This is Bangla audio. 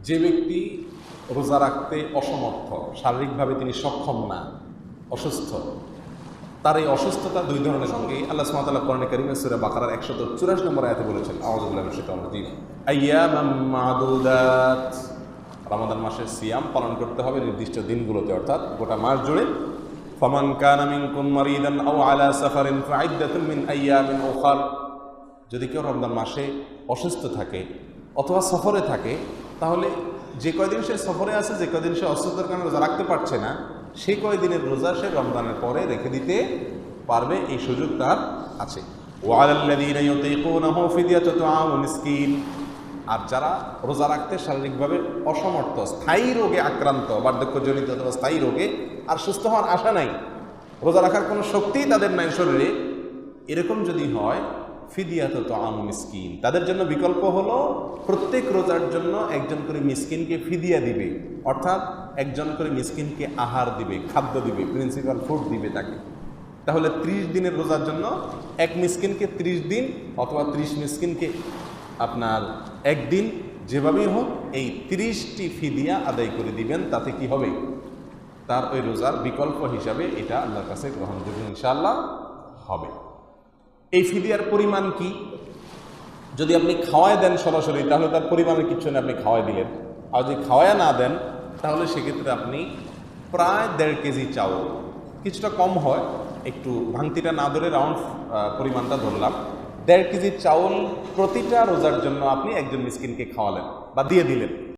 যে ব্যক্তি রোজা রাখতে অসমর্থ, শারীরিকভাবে তিনি সক্ষম না, অসুস্থ, তার এই অসুস্থতা দুই ধরনের সঙ্গে আল্লাহ সুবহানাহু ওয়া তাআলা কোরআনে কারীমে সূরা বাকারার 184 নম্বর আয়াতে বলেছেন, আউযু বিল্লাহি মিনাশ শাইতানির রাজীম, আইয়ামাম মা'দুদাত, রমাদান মাসের সিয়াম পালন করতে হবে নির্দিষ্ট দিনগুলোতে, অর্থাৎ গোটা মাস জুড়ে। ফামান কানা মিনকুম মারিদান আও আলা সাফারিন ফাইদ্দাতুম মিন আইয়ামিন উখার, যদি কেউ রমজান মাসে অসুস্থ থাকে অথবা সফরে থাকে, তাহলে যে কয়দিন সে সফরে আছে, যে কয়দিন সে অসুস্থতার কারণে রোজা রাখতে পারছে না, সেই কয়দিনের রোজা সে রমজানের পরে রেখে দিতে পারবে, এই সুযোগ তার আছে। ওয়ালাল্লাযীনা ইউতীকুনাহু ফিদিয়াতু তুআমু মিসকিন, আর যারা রোজা রাখতে শারীরিকভাবে অসমর্থ, স্থায়ী রোগে আক্রান্ত, বার্ধক্যজনিত অথবা স্থায়ী রোগে আর সুস্থ হওয়ার আশা নাই, রোজা রাখার কোনো শক্তিই তাদের নাই শরীরে, এরকম যদি হয়, ফিদিয়াতু তুআমু মিসকিন, তাদের জন্য বিকল্প হলো প্রত্যেক রোজার জন্য একজন করে মিসকিনকে ফিদিয়া দিবে, অর্থাৎ একজন করে মিসকিনকে আহার দিবে, খাদ্য দিবে, প্রিন্সিপাল ফুড দিবে তাকে। তাহলে 30 দিনের রোজার জন্য এক মিসকিনকে 30 দিন অথবা 30 মিসকিনকে আপনার একদিন, যেভাবেই হোক এই 30টি ফিদিয়া আদায় করে দিবেন। তাতে কি হবে? তার ওই রোজার বিকল্প হিসাবে এটা আল্লাহর কাছে গ্রহণযোগ্য ইনশাআল্লাহ হবে। এই ফিদিয়ার পরিমাণ কি? যদি আপনি খাওয়ায় দেন সরাসরি, তাহলে তার পরিমাণের কিছু নেই, আপনি খাওয়াই দিলেন। আর যদি খাওয়ায় না দেন, তাহলে সেক্ষেত্রে আপনি প্রায় 1.5 কেজি চাউল, কিছুটা কম হয়, একটু ভাঙতিটা না ধরে রাউন্ড পরিমাণটা ধরলাম, 1.5 কেজি চাউল প্রতিটা রোজার জন্য আপনি একজন মিসকিনকে খাওয়ালেন বা দিয়ে দিলেন।